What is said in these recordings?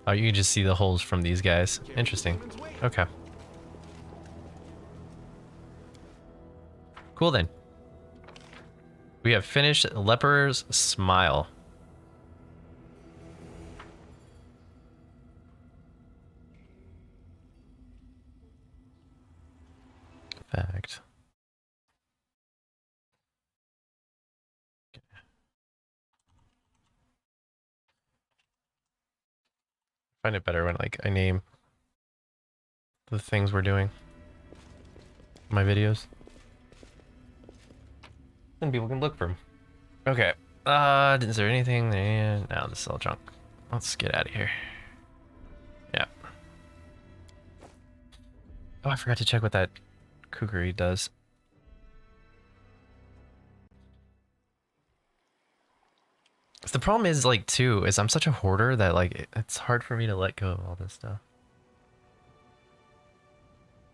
Oh, you can just see the holes from these guys. Interesting. Okay. Cool then. We have finished Leper's Smile. Fact. I find it better when like I name the things we're doing in my videos. And people can look for them. Okay. Is there anything there? No, this is all junk. Let's get out of here. Yeah. Oh, I forgot to check what that kukri does. The problem is, like, too, is I'm such a hoarder that, like, it's hard for me to let go of all this stuff.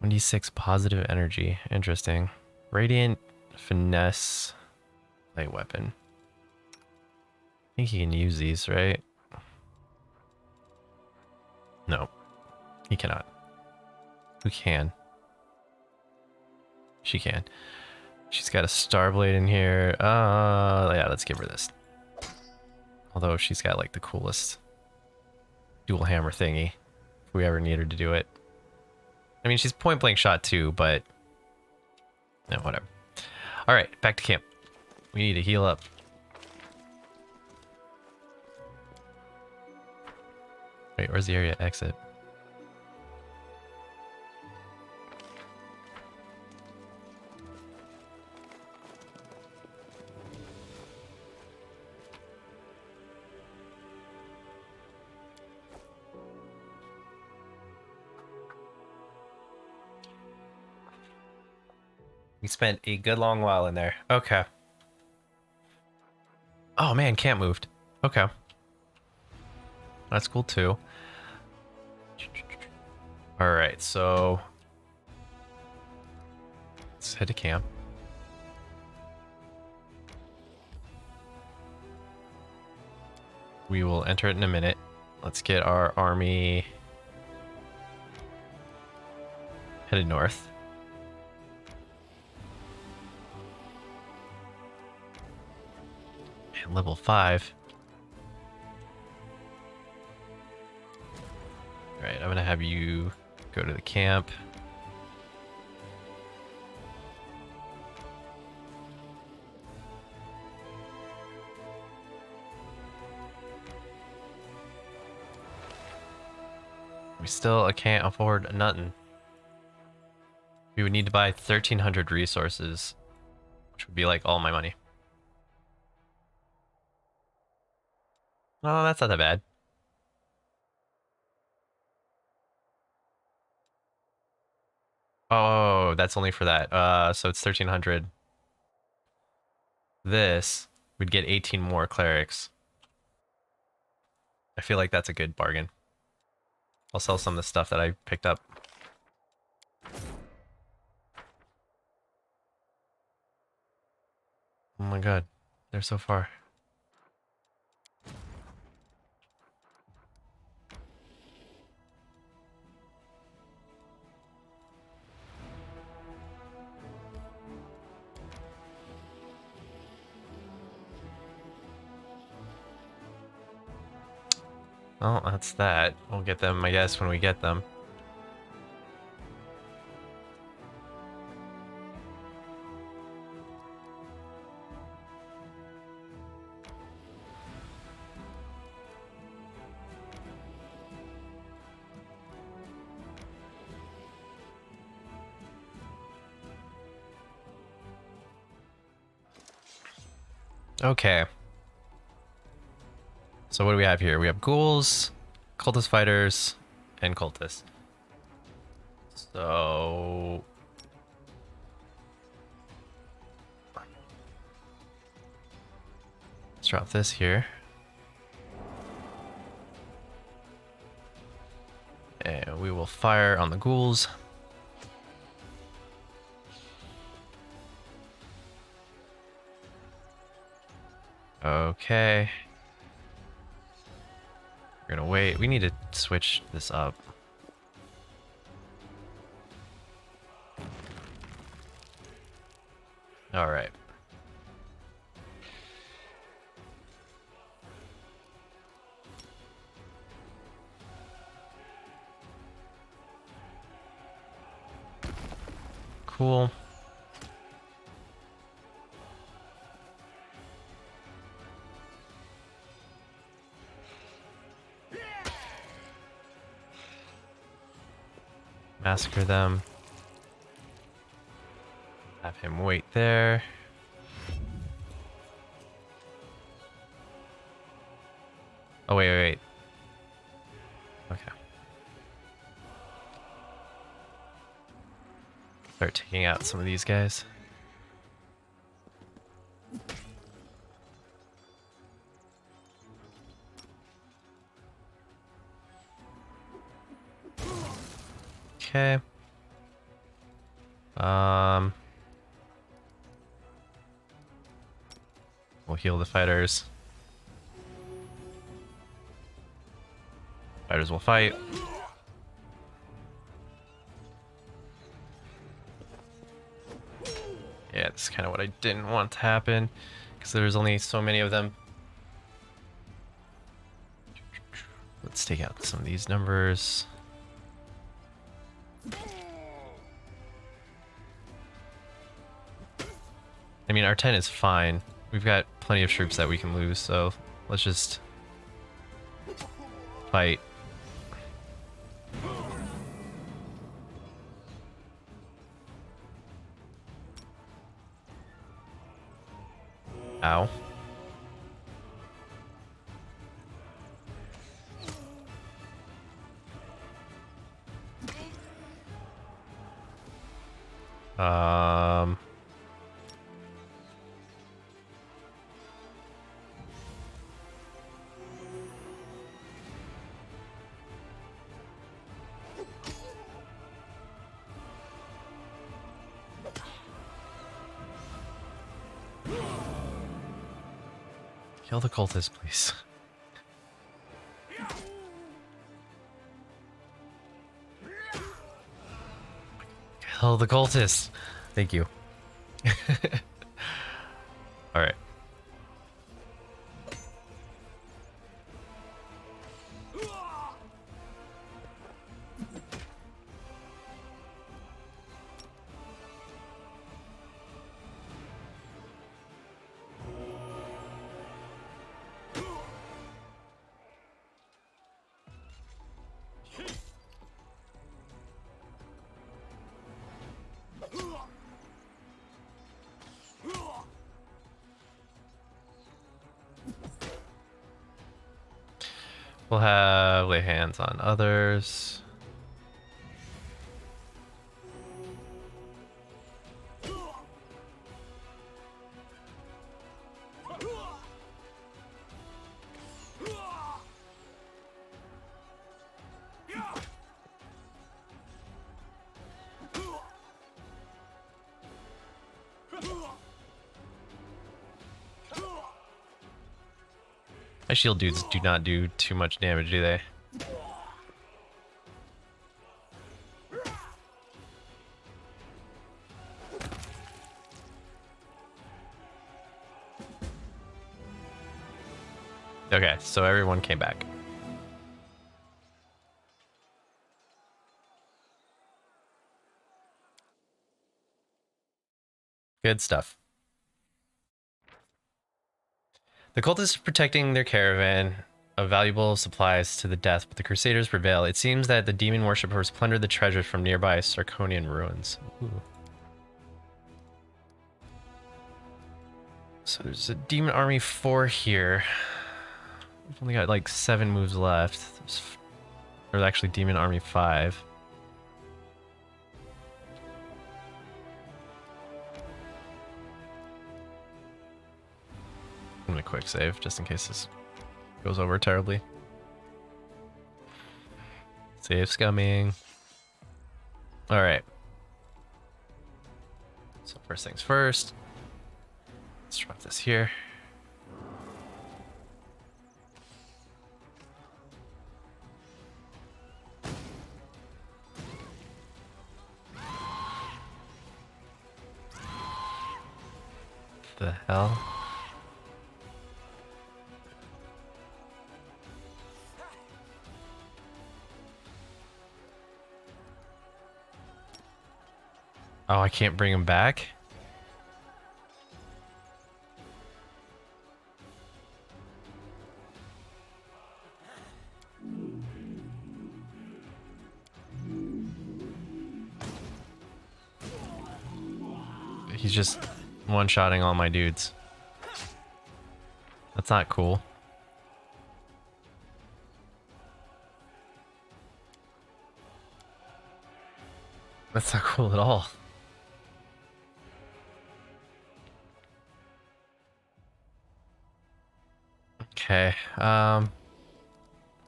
1d6 positive energy. Interesting. Radiant finesse light weapon. I think he can use these, right? No, he cannot. Who can? She can. She's got a star blade in here. Yeah, let's give her this. Although she's got like the coolest dual hammer thingy. If we ever need her to do it. I mean, she's point blank shot too, but no, whatever. All right, back to camp. We need to heal up. Wait, where's the area exit? We spent a good long while in there. Okay. Oh man, camp moved. Okay. That's cool too. All right, so let's head to camp. We will enter it in a minute. Let's get our army headed north. And level 5. All right, I'm gonna have you go to the camp. We still can't afford nothing. We would need to buy 1,300 resources, which would be like all my money. Oh, that's not that bad. Oh, that's only for that. So it's 1,300. This, we'd get 18 more clerics. I feel like that's a good bargain. I'll sell some of the stuff that I picked up. Oh my god, they're so far. Oh, that's that. We'll get them, I guess, when we get them. Okay. So what do we have here? We have ghouls, cultist fighters, and cultists. So let's drop this here. And we will fire on the ghouls. Okay. We're gonna wait. We need to switch this up. All right. Cool. Massacre them. Have him wait there. Oh, wait. Okay. Start taking out some of these guys. Okay. We'll heal the fighters. Fighters will fight. Yeah, that's kind of what I didn't want to happen, because there's only so many of them. Let's take out some of these numbers. I mean, our 10 is fine. We've got plenty of troops that we can lose, so let's just fight. Ow. Kill the cultist, please. Kill the cultist. Thank you. All right. We'll have lay hands on others. My shield dudes do not do too much damage, do they? Okay, so everyone came back. Good stuff. The cultists are protecting their caravan of valuable supplies to the death, but the Crusaders prevail. It seems that the demon worshippers plundered the treasures from nearby Sarkonian ruins. Ooh. So there's a demon army 4 here. We've only got like 7 moves left. There's actually demon army 5. I'm gonna quick save just in case this goes over terribly. Save scumming. All right. So first things first. Let's drop this here. The hell? Oh, I can't bring him back? He's just one-shotting all my dudes. That's not cool. That's not cool at all. Okay,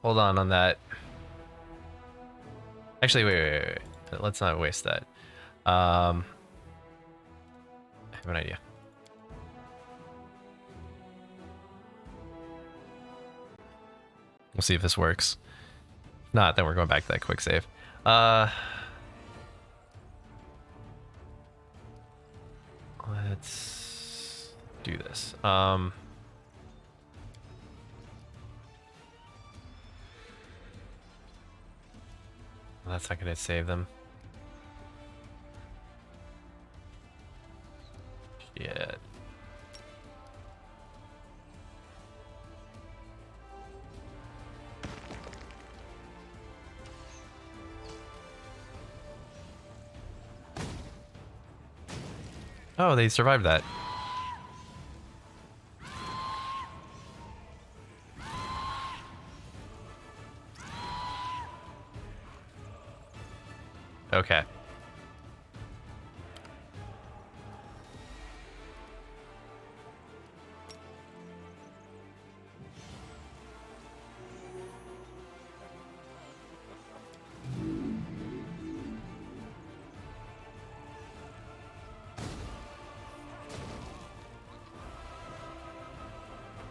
hold on that. Actually, wait. Let's not waste that. I have an idea. We'll see if this works. If not, then we're going back to that quick save. Let's do this. That's not gonna save them. Shit. Oh, they survived that. Okay.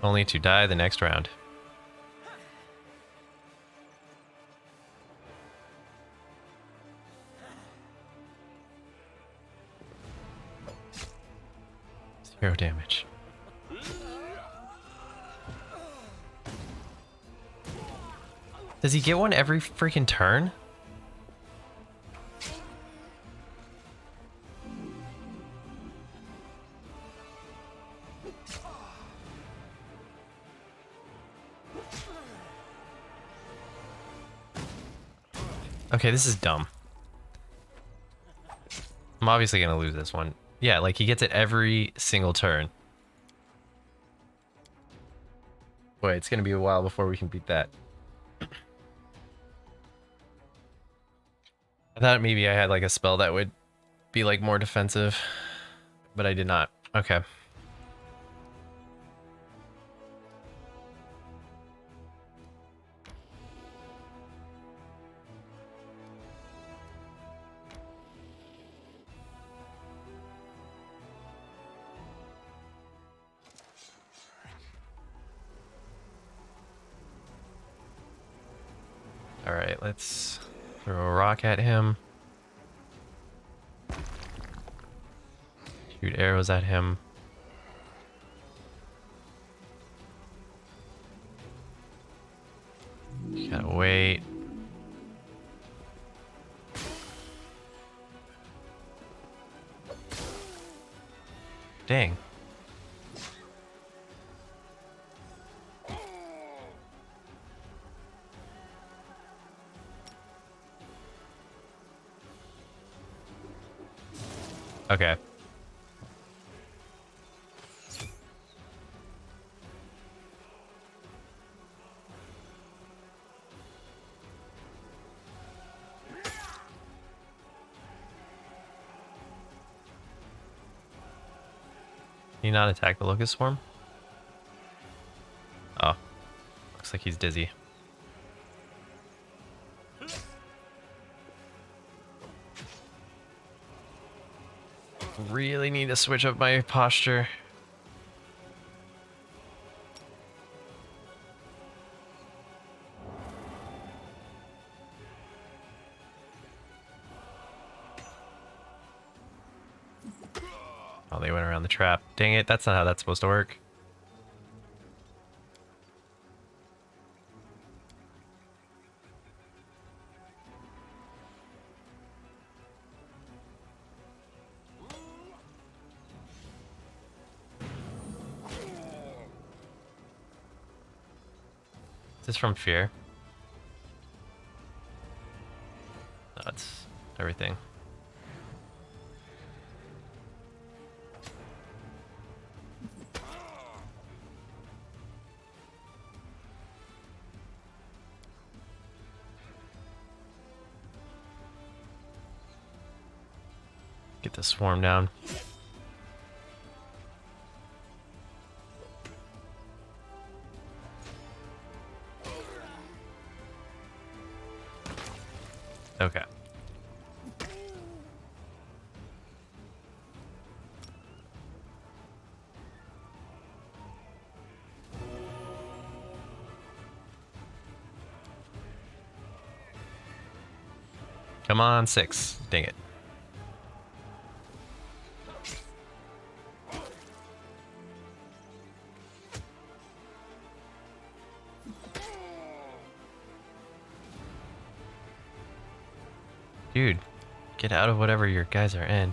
Only to die the next round. Zero damage. Does he get one every freaking turn? Okay, this is dumb. I'm obviously gonna lose this one. Yeah, like he gets it every single turn. Boy, it's gonna be a while before we can beat that. I thought maybe I had like a spell that would be like more defensive, but I did not. Okay. All right, let's throw a rock at him. Shoot arrows at him. Gotta wait. Dang. Okay. Can you not attack the locust swarm? Oh. Looks like he's dizzy. Really need to switch up my posture. Oh, they went around the trap. Dang it, that's not how that's supposed to work. Is this from Fear? No, it's everything. Get the swarm down. Okay. Come on, 6. Dang it. Dude, get out of whatever your guys are in.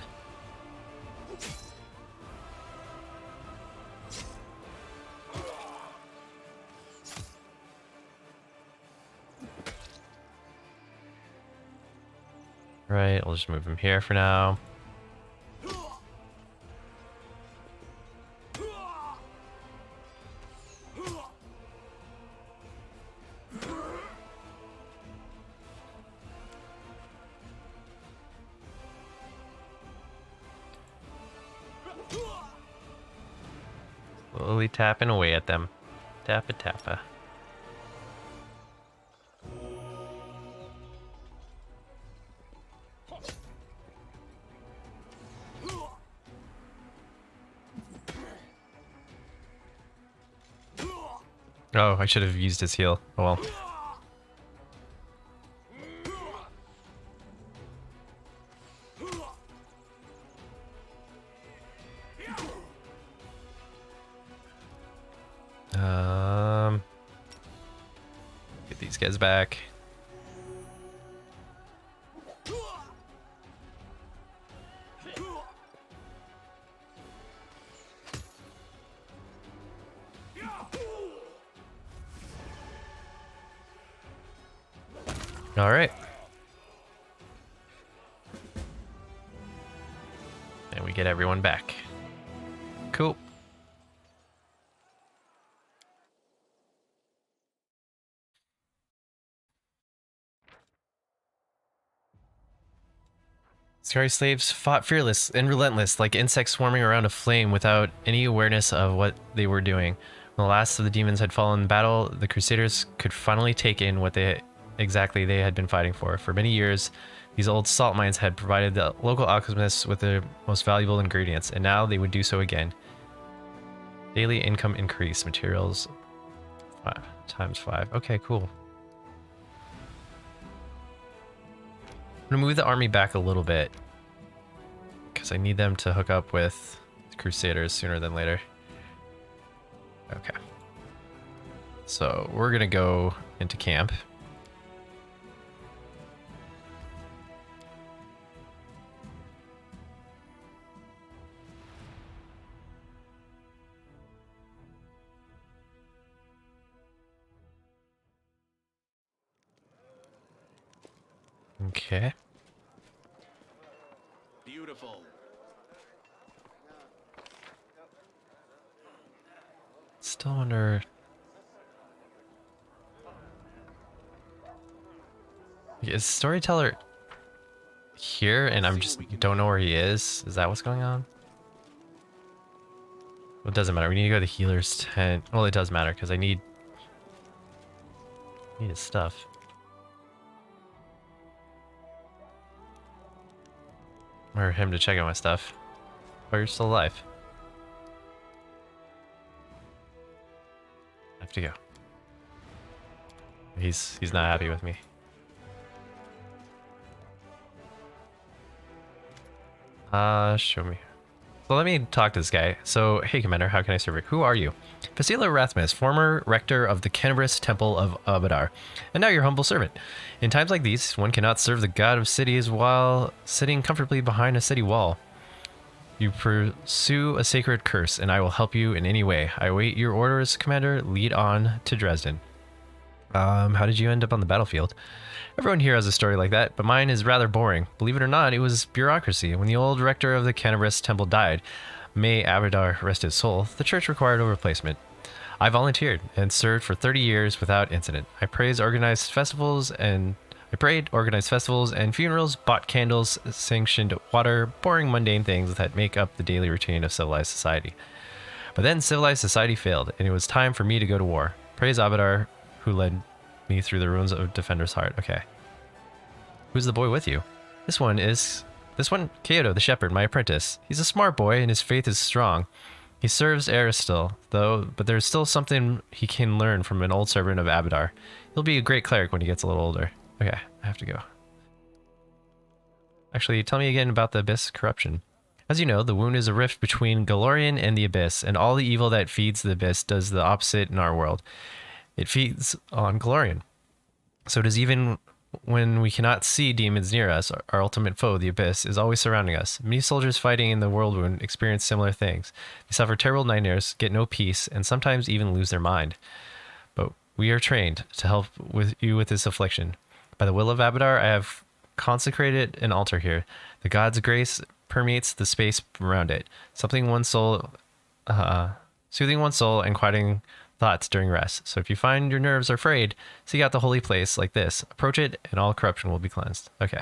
Right, I'll just move him here for now. Slowly tapping away at them. Tappa tappa. Oh, I should have used his heal. Oh well. Get these guys back. All right. And we get everyone back. Cool. Scary slaves fought fearless and relentless, like insects swarming around a flame without any awareness of what they were doing. When the last of the demons had fallen in battle, the Crusaders could finally take in what they had been fighting for. For many years, these old salt mines had provided the local alchemists with the most valuable ingredients, and now they would do so again. Daily income increase, materials 5 × 5. Okay, cool. I'm gonna move the army back a little bit because I need them to hook up with the Crusaders sooner than later. Okay. So we're gonna go into camp. Okay. Beautiful. Still wonder. Is Storyteller here and I'm just don't know where he is? Is that what's going on? Well, it doesn't matter. We need to go to the healer's tent. Well, it does matter because I need his stuff. Or him to check out my stuff. Oh, you're still alive. I have to go. He's not happy with me. Show me. So let me talk to this guy. So, hey, Commander, how can I serve you? Who are you? Vasila Rathmas, former rector of the Canberous Temple of Abadar, and now your humble servant. In times like these, one cannot serve the god of cities while sitting comfortably behind a city wall. You pursue a sacred curse, and I will help you in any way. I await your orders, Commander. Lead on to Dresden. How did you end up on the battlefield? Everyone here has a story like that, but mine is rather boring. Believe it or not, it was bureaucracy. When the old rector of the Canberous Temple died, may Abadar rest his soul, the church required a replacement. I volunteered and served for 30 years without incident. I prayed, organized festivals, and funerals, bought candles, sanctioned water, boring mundane things that make up the daily routine of civilized society. But then civilized society failed, and it was time for me to go to war. Praise Abadar, who led me through the ruins of Defender's Heart. Okay. Who's the boy with you? This one, Kato the Shepherd, my apprentice. He's a smart boy, and his faith is strong. He serves Aristil, though, but there's still something he can learn from an old servant of Abadar. He'll be a great cleric when he gets a little older. Okay, I have to go. Actually, tell me again about the Abyss corruption. As you know, the wound is a rift between Galorian and the Abyss, and all the evil that feeds the Abyss does the opposite in our world. It feeds on Galorian. So does even when we cannot see demons near us, our ultimate foe, the Abyss, is always surrounding us. Many soldiers fighting in the world wound experience similar things. They suffer terrible nightmares, get no peace, and sometimes even lose their mind. But we are trained to help you with this affliction. By the will of Abadar, I have consecrated an altar here. The god's grace permeates the space around it, soothing one's soul and quieting thoughts during rest. So if you find your nerves are frayed, seek out the holy place like this. Approach it, and all corruption will be cleansed. Okay.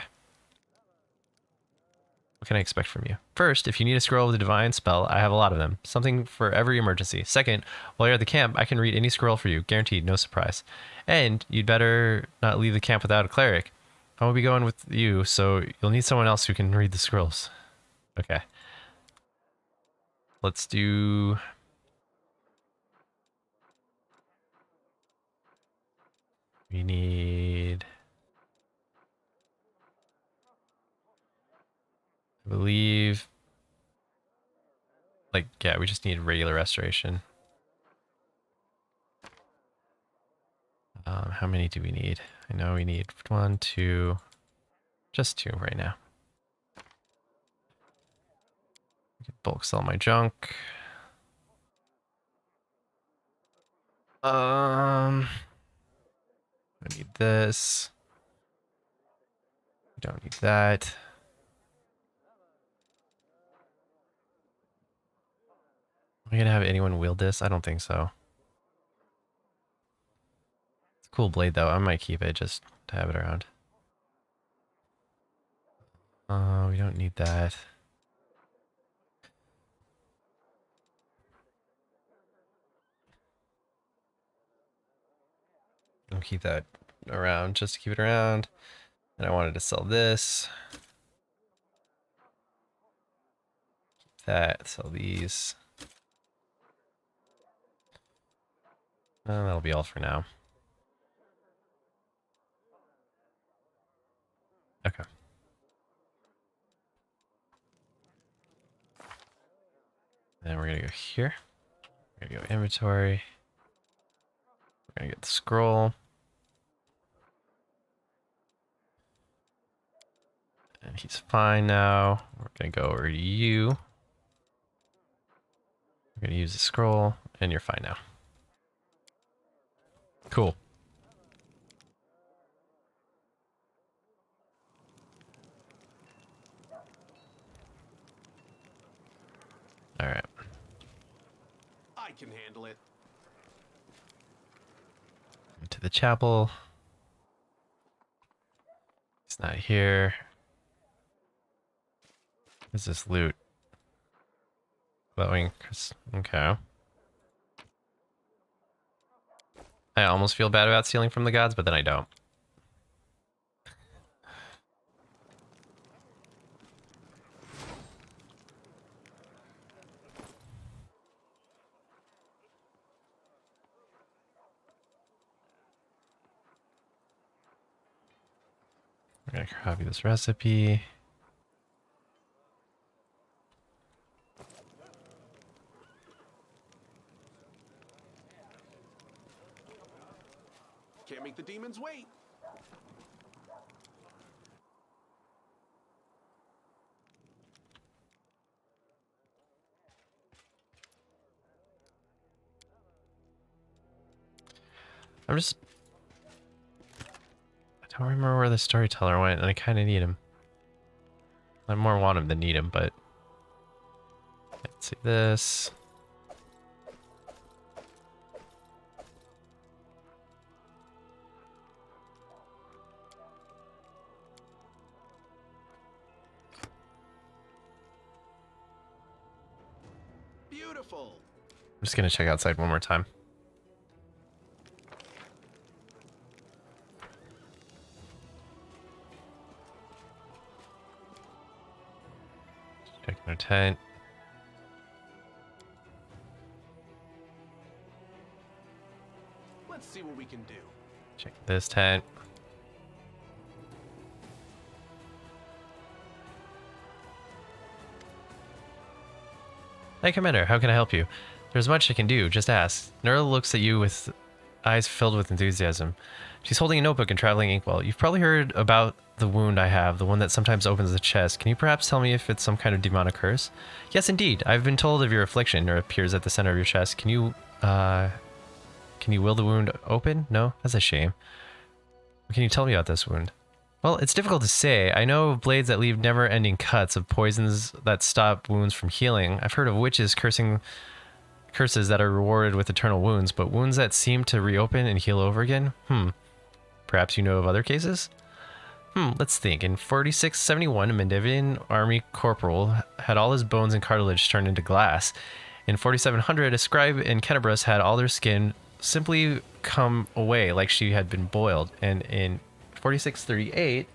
What can I expect from you? First, if you need a scroll of the divine spell, I have a lot of them. Something for every emergency. Second, while you're at the camp, I can read any scroll for you. Guaranteed, no surprise. And you'd better not leave the camp without a cleric. I won't be going with you, so you'll need someone else who can read the scrolls. Okay. Let's do... We need... I believe... Like, yeah, we just need regular restoration. How many do we need? I know we need 1, 2... Just 2 right now. I can bulk sell my junk. I need this. We don't need that. Am I gonna have anyone wield this? I don't think so. It's a cool blade though. I might keep it just to have it around. We don't need that. I'll keep that around just to keep it around. And I wanted to sell this. Keep that, sell these. That'll be all for now. Okay. Then we're gonna go here. We're gonna go inventory. We're gonna get the scroll. And he's fine now. We're gonna go over to you. We're gonna use the scroll, and you're fine now. Cool. All right. I can handle it. Into the chapel. It's not here. What's this loot? Glowing. Okay. I almost feel bad about stealing from the gods, but then I don't. I'm gonna copy this recipe. Can't make the demons wait. I don't remember where the storyteller went, and I kind of need him. I more want him than need him, but let's see this. Beautiful. I'm just gonna check outside one more time. Check our tent. Let's see what we can do. Check this tent. Hey, Commander, how can I help you? There's much I can do, just ask. Nura looks at you with eyes filled with enthusiasm. She's holding a notebook and traveling inkwell. You've probably heard about the wound I have, the one that sometimes opens the chest. Can you perhaps tell me if it's some kind of demonic curse? Yes, indeed. I've been told of your affliction. Nura appears at the center of your chest. Can you will the wound open? No? That's a shame. What can you tell me about this wound? Well, it's difficult to say. I know of blades that leave never-ending cuts, of poisons that stop wounds from healing. I've heard of witches cursing curses that are rewarded with eternal wounds, but wounds that seem to reopen and heal over again? Perhaps you know of other cases? Let's think. In 4671, a Mendevian army corporal had all his bones and cartilage turned into glass. In 4700, a scribe in Kennebrus had all their skin simply come away like she had been boiled. And in 4638,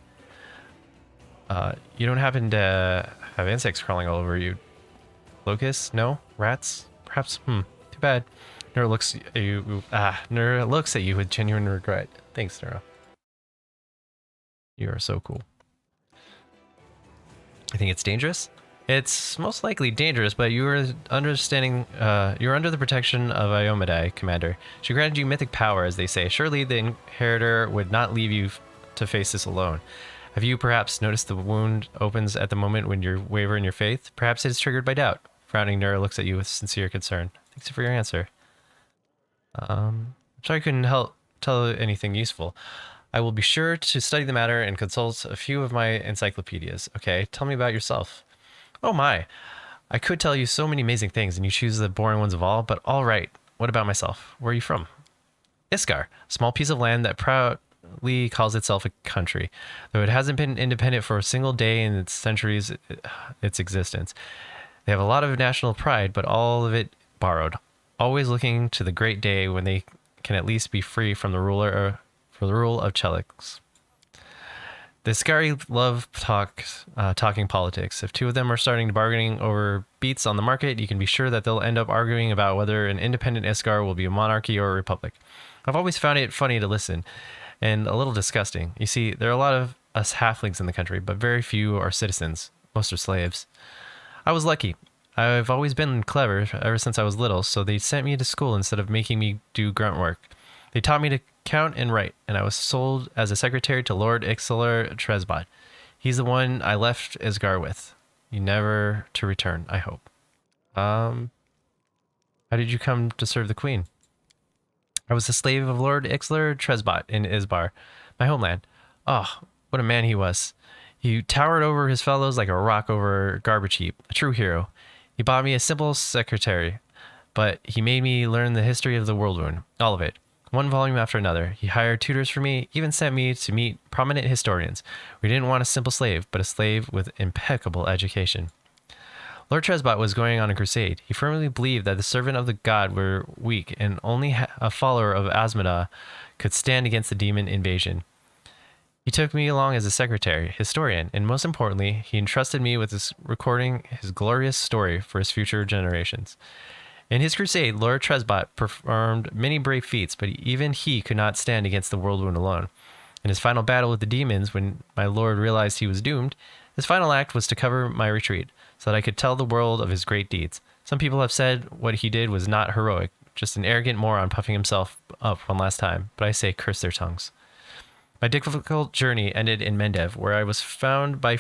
you don't happen to have insects crawling all over you. Locusts? No? Rats? Perhaps? Too bad. Nura looks at you with genuine regret. Thanks, Nura. You are so cool. I think it's dangerous. It's most likely dangerous, but you are understanding. You're under the protection of Iomade, Commander. She granted you mythic power, as they say. Surely the inheritor would not leave you to face this alone. Have you perhaps noticed the wound opens at the moment when you waver in your faith? Perhaps it is triggered by doubt. Frowning, Nura looks at you with sincere concern. Thanks for your answer. I'm sorry I couldn't tell anything useful. I will be sure to study the matter and consult a few of my encyclopedias. Okay, tell me about yourself. Oh my, I could tell you so many amazing things and you choose the boring ones of all, but all right. What about myself? Where are you from? Iskar, a small piece of land that proudly calls itself a country, though it hasn't been independent for a single day in its centuries its existence. They have a lot of national pride, but all of it borrowed, always looking to the great day when they can at least be free from the rule of Chelix. The Iskari love talking politics. If two of them are starting to bargaining over beats on the market, you can be sure that they'll end up arguing about whether an independent Iskar will be a monarchy or a republic. I've always found it funny to listen, and a little disgusting. You see, there are a lot of us halflings in the country, but very few are citizens. Most are slaves. I was lucky. I've always been clever ever since I was little, so they sent me to school instead of making me do grunt work. They taught me to count and write, and I was sold as a secretary to Lord Ixalar Tresbot. He's the one I left Isgar with. You never to return, I hope. How did you come to serve the queen? I was a slave of Lord Ixalar Tresbot in Isbar, my homeland. Oh, what a man he was. He towered over his fellows like a rock over a garbage heap, a true hero. He bought me a simple secretary, but he made me learn the history of the Whirlwind, all of it. One volume after another. He hired tutors for me, even sent me to meet prominent historians. We didn't want a simple slave, but a slave with impeccable education. Lord Tresbot was going on a crusade. He firmly believed that the servant of the god were weak, and only a follower of Asmodee could stand against the demon invasion. He took me along as a secretary, historian, and most importantly, he entrusted me with recording his glorious story for his future generations. In his crusade, Lord Tresbot performed many brave feats, but even he could not stand against the Whirlwind alone. In his final battle with the demons, when my lord realized he was doomed, his final act was to cover my retreat, so that I could tell the world of his great deeds. Some people have said what he did was not heroic, just an arrogant moron puffing himself up one last time, but I say curse their tongues. My difficult journey ended in Mendev, where I was found by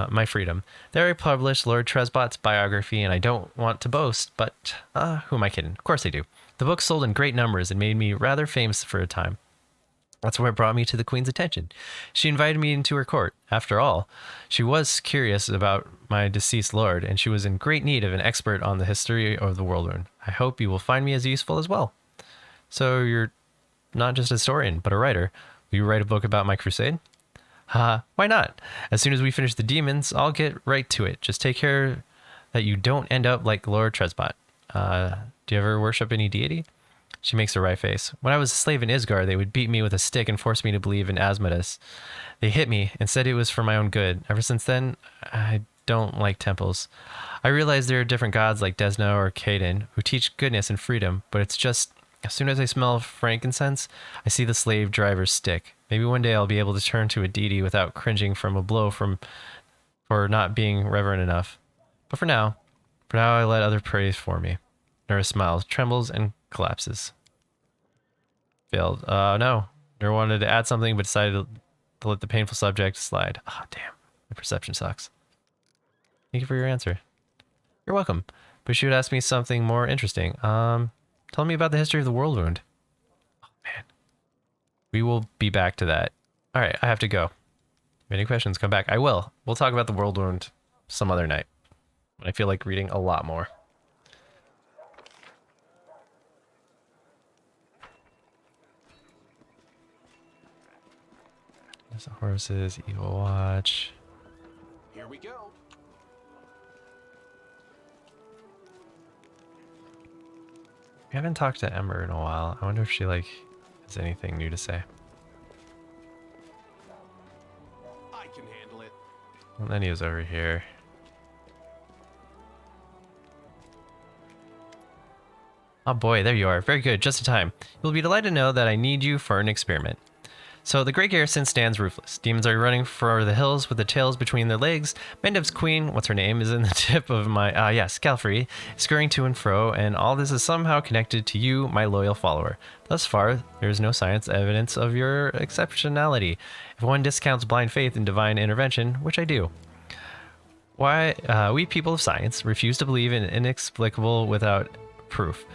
my freedom. There I published Lord Tresbot's biography, and I don't want to boast, but who am I kidding? Of course I do. The book sold in great numbers and made me rather famous for a time. That's what brought me to the Queen's attention. She invited me into her court. After all, she was curious about my deceased lord, and she was in great need of an expert on the history of the Whirlwind. I hope you will find me as useful as well. So you're not just a historian, but a writer. Will you write a book about my crusade? Why not? As soon as we finish the demons, I'll get right to it. Just take care that you don't end up like Lord Tresbot. Do you ever worship any deity? She makes a wry face. When I was a slave in Isgard, they would beat me with a stick and force me to believe in Asmodeus. They hit me and said it was for my own good. Ever since then, I don't like temples. I realize there are different gods like Desna or Kaden who teach goodness and freedom, but it's just, as soon as I smell frankincense, I see the slave driver's stick. Maybe one day I'll be able to turn to a deity without cringing from a blow for not being reverent enough. But for now I let other praise for me. Nura smiles, trembles, and collapses. Failed. No. Nura wanted to add something, but decided to let the painful subject slide. Damn. My perception sucks. Thank you for your answer. You're welcome. But you would ask me something more interesting. Tell me about the history of the Whirlwind. Oh, man. We will be back to that. All right, I have to go. Any questions, come back. I will. We'll talk about the Whirlwind some other night when I feel like reading a lot more. There's the horses, Evil Watch. Here we go. We haven't talked to Ember in a while. I wonder if she has anything new to say. I can handle it. And then he was over here. Oh boy, there you are. Very good, just in time. You'll be delighted to know that I need you for an experiment. So the great garrison stands roofless. Demons are running for the hills with the tails between their legs. Mendev's queen, what's her name, is in the tip of my, yes, Calfrey, scurrying to and fro, and all this is somehow connected to you, my loyal follower. Thus far, there is no science evidence of your exceptionality. If one discounts blind faith in divine intervention, which I do. Why, we people of science refuse to believe in inexplicable without proof.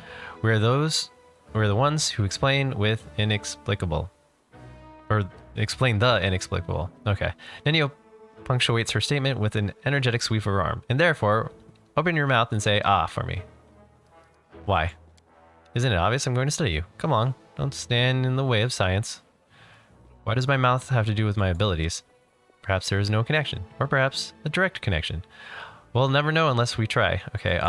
We're the ones who explain with inexplicable. Or explain the inexplicable. Okay. Nenio punctuates her statement with an energetic sweep of her arm. And therefore, open your mouth and say, for me. Why? Isn't it obvious? I'm going to study you. Come on. Don't stand in the way of science. Why does my mouth have to do with my abilities? Perhaps there is no connection. Or perhaps a direct connection. We'll never know unless we try. Okay,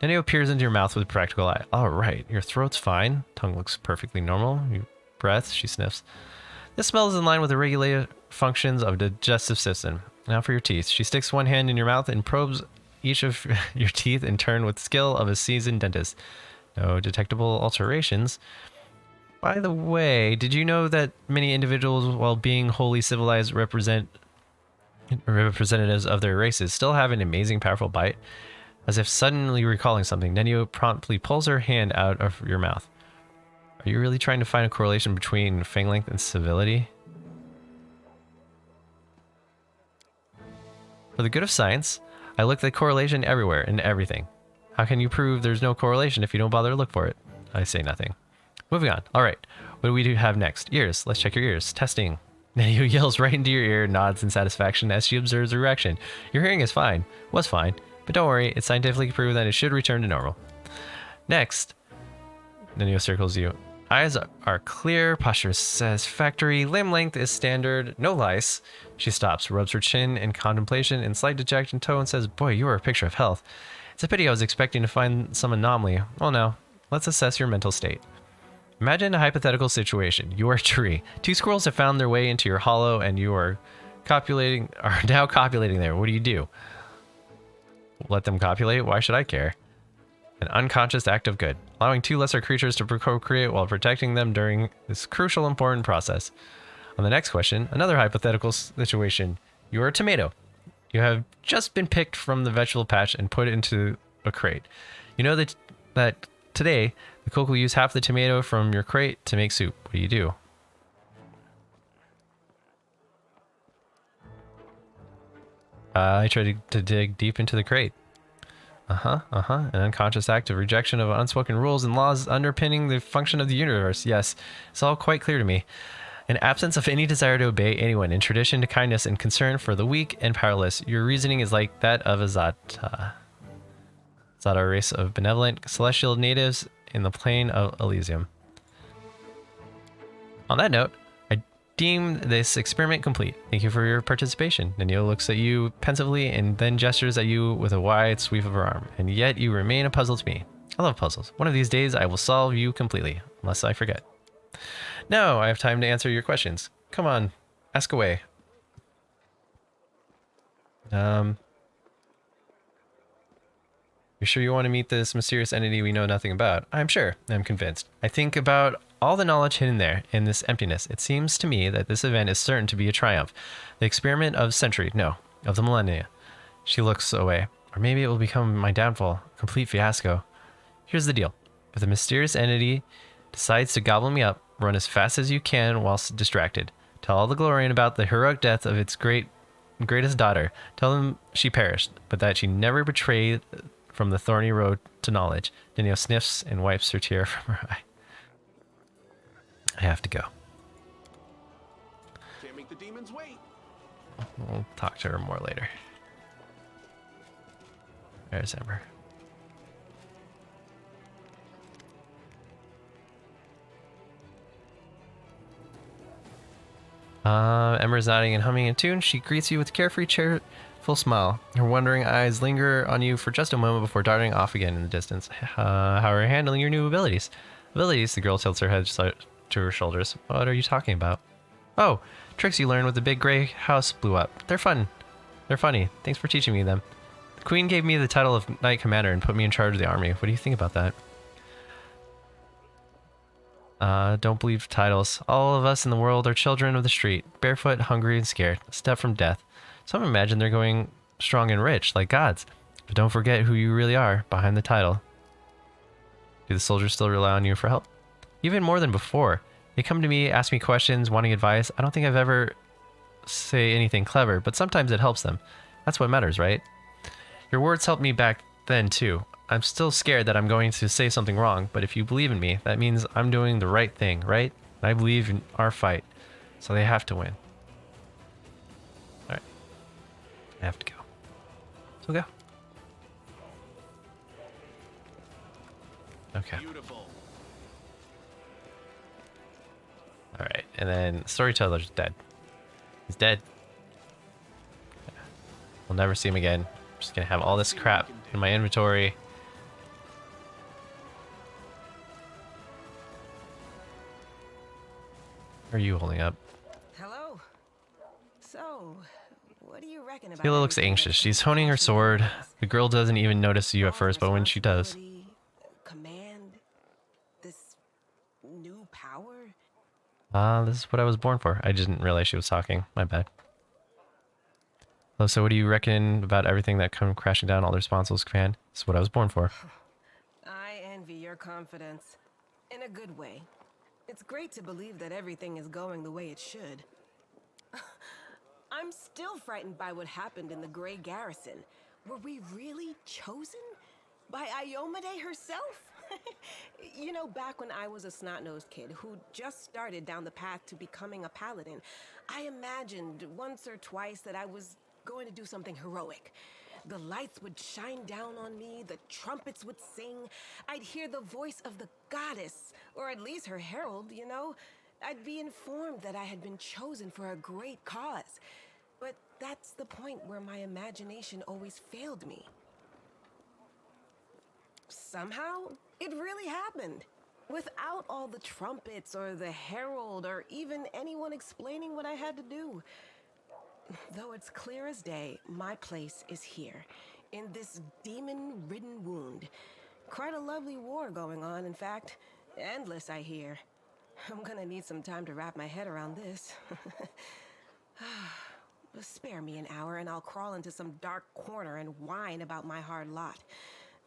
Nenio peers into your mouth with a practical eye. All right. Your throat's fine. Tongue looks perfectly normal. Breath, she sniffs. This smell is in line with the regulated functions of the digestive system. Now for your teeth. She sticks one hand in your mouth and probes each of your teeth in turn with the skill of a seasoned dentist. No detectable alterations. By the way, did you know that many individuals, while being wholly civilized representatives of their races, still have an amazing powerful bite? As if suddenly recalling something, Nenio promptly pulls her hand out of your mouth. Are you really trying to find a correlation between fang length and civility? For the good of science, I look at correlation everywhere and everything. How can you prove there's no correlation if you don't bother to look for it? I say nothing. Moving on. All right. What do we have next? Ears. Let's check your ears. Testing. Nenio yells right into your ear, nods in satisfaction as she observes the reaction. Your hearing is fine. Was fine. But don't worry. It's scientifically proven that it should return to normal. Next. Nenio circles you. Eyes are clear, posture is satisfactory, limb length is standard, no lice. She stops, rubs her chin in contemplation in slight dejected tone and says, boy, you are a picture of health. It's a pity I was expecting to find some anomaly. Well, now, let's assess your mental state. Imagine a hypothetical situation. You are a tree. Two squirrels have found their way into your hollow and you are now copulating there. What do? Let them copulate? Why should I care? An unconscious act of good, allowing two lesser creatures to procreate while protecting them during this crucial, important process. On the next question, another hypothetical situation. You are a tomato. You have just been picked from the vegetable patch and put into a crate. You know that today, the cook will use half the tomato from your crate to make soup. What do you do? I tried to dig deep into the crate. An unconscious act of rejection of unspoken rules and laws underpinning the function of the universe. Yes, it's all quite clear to me. An absence of any desire to obey anyone in tradition to kindness and concern for the weak and powerless. Your reasoning is like that of a Zata. Zata, a race of benevolent celestial natives in the plain of Elysium. On that note, I deem this experiment complete. Thank you for your participation. Nanio looks at you pensively and then gestures at you with a wide sweep of her arm. And yet you remain a puzzle to me. I love puzzles. One of these days I will solve you completely, unless I forget. Now I have time to answer your questions. Come on, ask away. You're sure you want to meet this mysterious entity we know nothing about? I'm sure. I'm convinced. I think about all the knowledge hidden there in this emptiness. It seems to me that this event is certain to be a triumph. The experiment of century, no, of the millennia. She looks away. Or maybe it will become my downfall, complete fiasco. Here's the deal. If the mysterious entity decides to gobble me up, run as fast as you can whilst distracted. Tell all the Glorian about the heroic death of its greatest daughter. Tell them she perished, but that she never betrayed from the thorny road to knowledge. Nanio sniffs and wipes her tear from her eye. I have to go. Can't make the demons wait. We'll talk to her more later. There's Ember. Ember's nodding and humming a tune. She greets you with a carefree, cheerful smile. Her wondering eyes linger on you for just a moment before darting off again in the distance. How are you handling your new abilities? Abilities? The girl tilts her head to her shoulders. What are you talking about? Oh, tricks you learned with the big gray house blew up. They're fun. They're funny. Thanks for teaching me them. The queen gave me the title of Knight Commander and put me in charge of the army. What do you think about that? Don't believe titles. All of us in the world are children of the street, barefoot, hungry, and scared, a step from death. Some imagine they're going strong and rich, like gods. But don't forget who you really are behind the title. Do the soldiers still rely on you for help? Even more than before. They come to me, ask me questions, wanting advice. I don't think I've ever say anything clever, but sometimes it helps them. That's what matters, right? Your words helped me back then, too. I'm still scared that I'm going to say something wrong, but if you believe in me, that means I'm doing the right thing, right? I believe in our fight, so they have to win. Alright. I have to go. So go. Okay. Beautiful. Alright, and then Storyteller's dead. He's dead. We'll never see him again. I'm just gonna have all this crap in my inventory. What are you holding up? Hello. So, what do you reckon about Tila looks anxious. She's honing her sword. The girl doesn't even notice you at first, but when she does. Command, this new power? This is what I was born for. I didn't realize she was talking. My bad. So what do you reckon about everything that come crashing down, all the responsibles command? This is what I was born for. I envy your confidence. In a good way. It's great to believe that everything is going the way it should. I'm still frightened by what happened in the Grey Garrison. Were we really chosen? By Iomade herself? You know, back when I was a snot-nosed kid who just started down the path to becoming a paladin, I imagined once or twice that I was going to do something heroic. The lights would shine down on me, the trumpets would sing, I'd hear the voice of the goddess, or at least her herald, you know? I'd be informed that I had been chosen for a great cause. But that's the point where my imagination always failed me. Somehow, it really happened. Without all the trumpets or the herald or even anyone explaining what I had to do. Though it's clear as day, my place is here, in this demon-ridden wound. Quite a lovely war going on, in fact. Endless, I hear. I'm gonna need some time to wrap my head around this. Spare me an hour and I'll crawl into some dark corner and whine about my hard lot.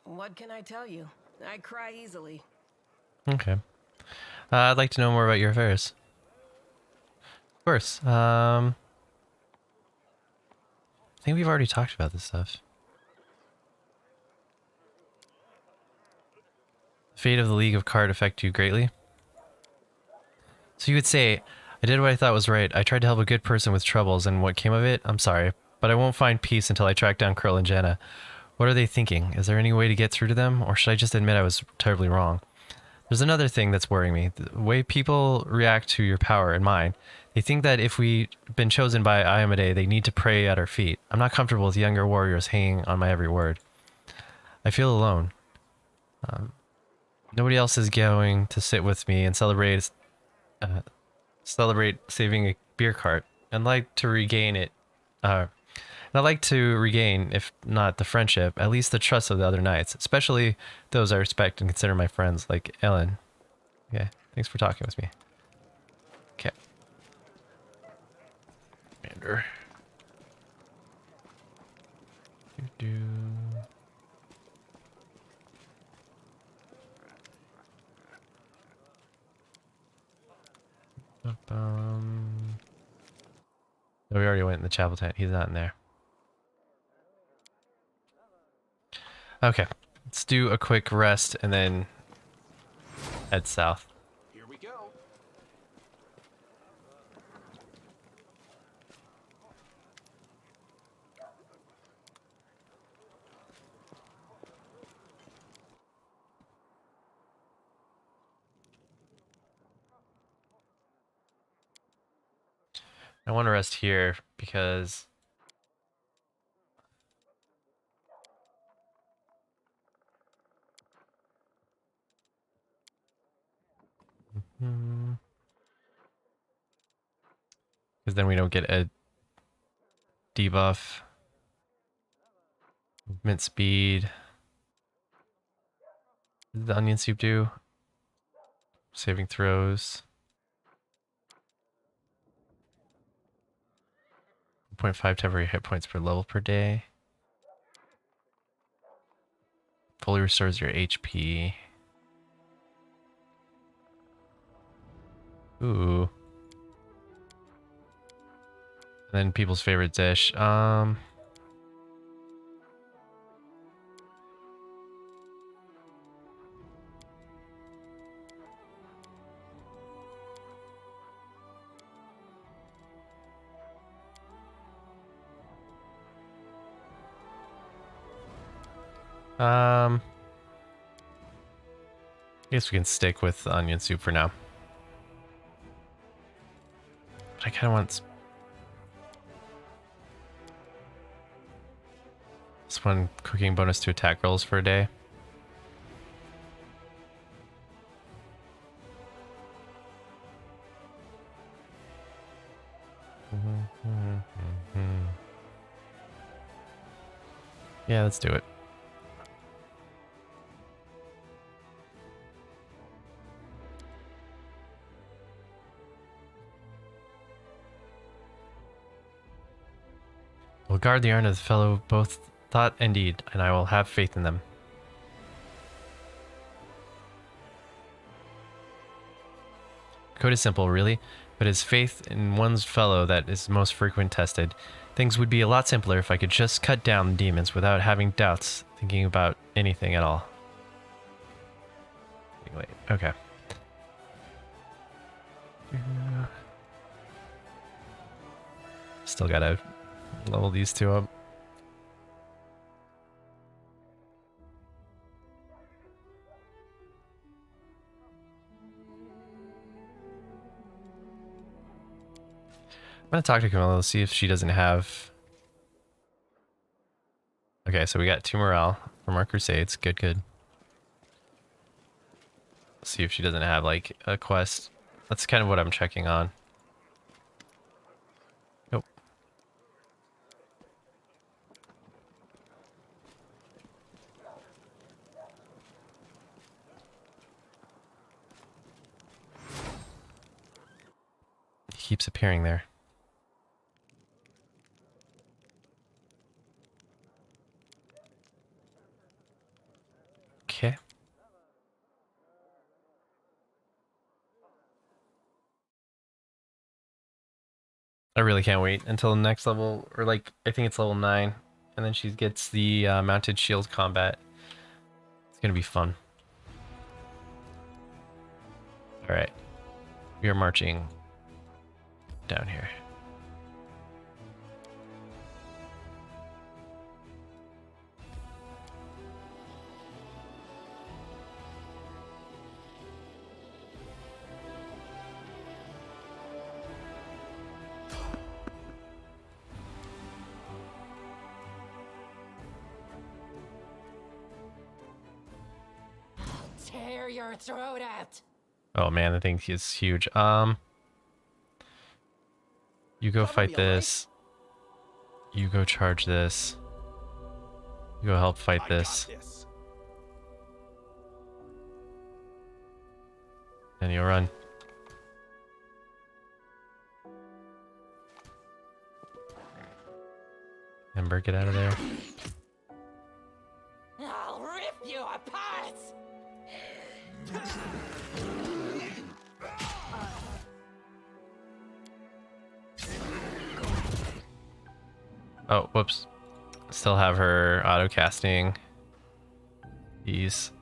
What can I tell you? I cry easily. Okay. I'd like to know more about your affairs. Of course. I think we've already talked about this stuff. The fate of the League of Card affect you greatly? So you would say, I did what I thought was right. I tried to help a good person with troubles, and what came of it? I'm sorry. But I won't find peace until I track down Curl and Jenna. What are they thinking? Is there any way to get through to them? Or should I just admit I was terribly wrong? There's another thing that's worrying me. The way people react to your power and mine. They think that if we've been chosen by Ayamade, they need to pray at our feet. I'm not comfortable with younger warriors hanging on my every word. I feel alone. Nobody else is going to sit with me and celebrate saving a beer cart. I'd like to regain it. And I'd like to regain, if not the friendship, at least the trust of the other knights, especially those I respect and consider my friends, like Ellen. Okay, thanks for talking with me. Okay. Commander. Do. No, we already went in the chapel tent. He's not in there. Okay, let's do a quick rest and then head south. Here we go. I want to rest here because then we don't get a debuff. Movement speed. What did the onion soup do? Saving throws. 0.5 temporary hit points per level per day. Fully restores your HP. Ooh. And then people's favorite dish. I guess we can stick with onion soup for now. But I kind of want this one cooking bonus to attack rolls for a day. Yeah, let's do it. Will guard the honor of the fellow both thought and deed, and I will have faith in them. Code is simple, really, but it's faith in one's fellow that is most frequent tested. Things would be a lot simpler if I could just cut down the demons without having doubts thinking about anything at all. Wait, okay. Still gotta level these two up. I'm gonna talk to Camilla, see if she doesn't have... Okay, so we got 2 morale from our crusades. Good, good. See if she doesn't have, like, a quest. That's kind of what I'm checking on. Nope. He keeps appearing there. Okay. I really can't wait until the next level, or like, I think it's level 9, and then she gets the mounted shield combat. It's gonna be fun. Alright, we are marching down here. Tear your throat out. Oh man, the thing is huge. You go Cover fight me, all right? this. You go charge this. You go help fight I this. got this. And you'll run. Ember, get out of there. I'll rip you apart. Oh, whoops. Still have her auto casting. These.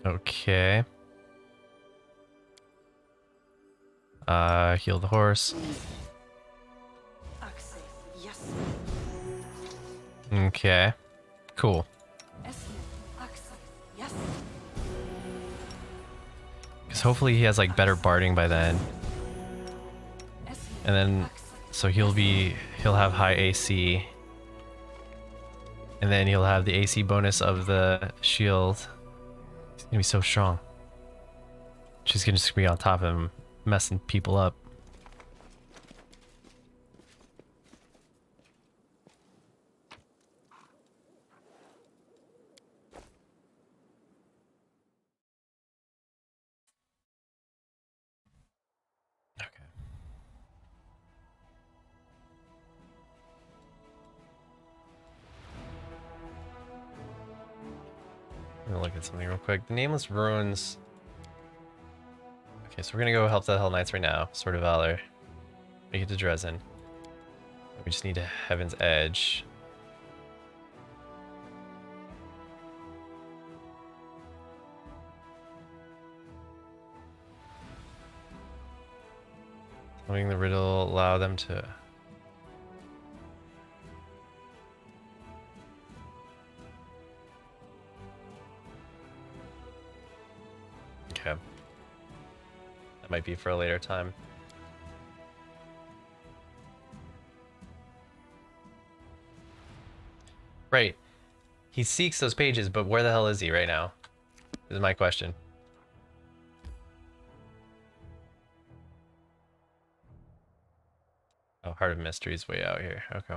Okay. Heal the horse. Axel, yes. Okay. Cool. Axel, yes. Because hopefully he has like better barding by then. And then, so he'll have high AC. And then he'll have the AC bonus of the shield. He's gonna be so strong. She's gonna just be on top of him, messing people up. Okay. I'm gonna look at something real quick. The Nameless Ruins. Okay, so we're gonna go help the Hell Knights right now. Sword of Valor. Make it to Dresden. We just need a Heaven's Edge. Solving the riddle allow them to. Okay. That might be for a later time. Right. He seeks those pages, but where the hell is he right now? Is my question. Oh, Heart of Mystery's way out here. Okay.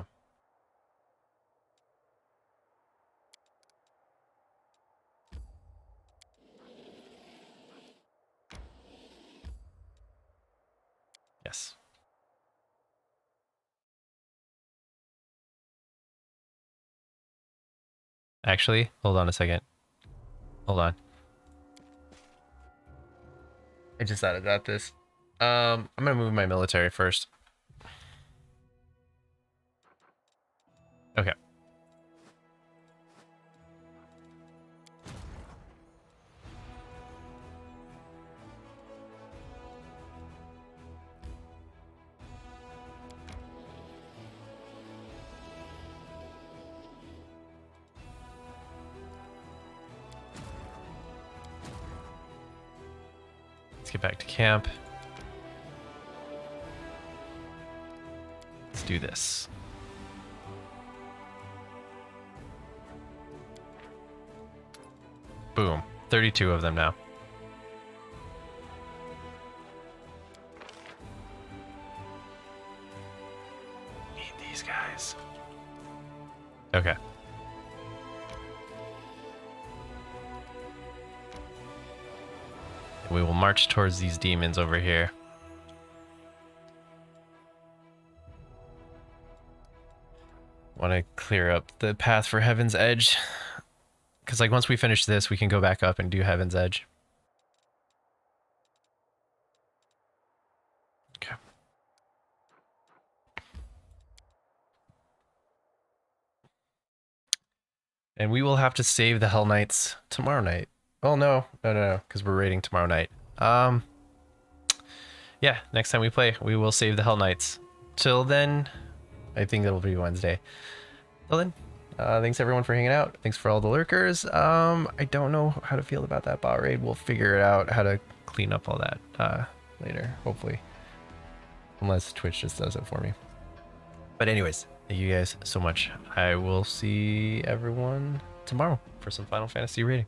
Yes. Actually, hold on a second. Hold on. I just thought about this. I'm gonna move my military first. Okay. Let's get back to camp. Let's do this. Boom. 32 of them now. Need these guys. Okay. We will march towards these demons over here. Want to clear up the path for Heaven's Edge. Because, like, once we finish this, we can go back up and do Heaven's Edge. Okay. And we will have to save the Hell Knights tomorrow night. Oh, no, because we're raiding tomorrow night. Yeah, next time we play, we will save the Hell Knights. Till then, I think that'll be Wednesday. Till then, thanks everyone for hanging out. Thanks for all the lurkers. I don't know how to feel about that bot raid. We'll figure it out, how to clean up all that later, hopefully. Unless Twitch just does it for me. But anyways, thank you guys so much. I will see everyone tomorrow for some Final Fantasy raiding.